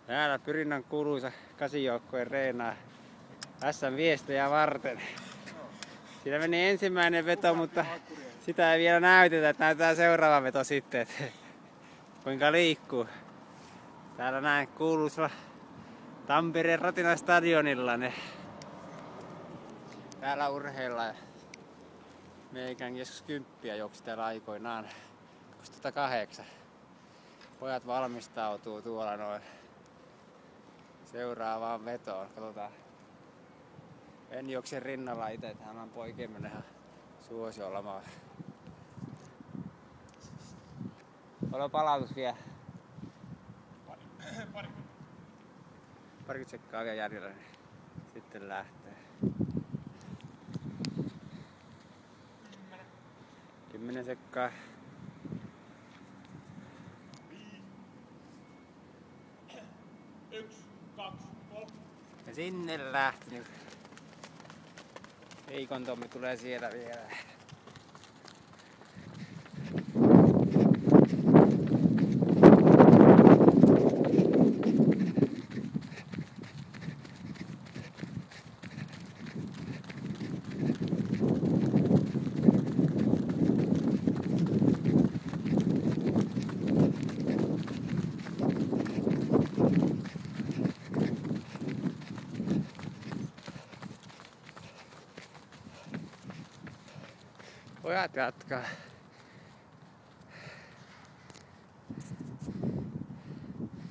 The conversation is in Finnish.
Täällä Pyrinnän kuuluisa kasijoukkojen reenaa SM-viestejä varten. Siinä meni ensimmäinen veto, mutta sitä ei vielä näytetä, että näytetään seuraava veto sitten, että kuinka liikkuu. Täällä näin kuuluisella Tampereen Ratinan stadionilla ne. Täällä urheillaan. Meikän joskus 10 juoksi täällä aikoinaan 2008. Pojat valmistautuu tuolla noin seuraavaan vetoon. Katsotaan. En juokse rinnalla itse, hän on poikien mennä ihan suosiolla. Paljon palautus vielä. Parikymmentä sekkaa vielä jäljellä, niin sitten lähtee. 10 sekkaa. 1, 2, 3. Ja sinne lähti. Eikon Tommi tulee siellä vielä. Pojat jatkaa.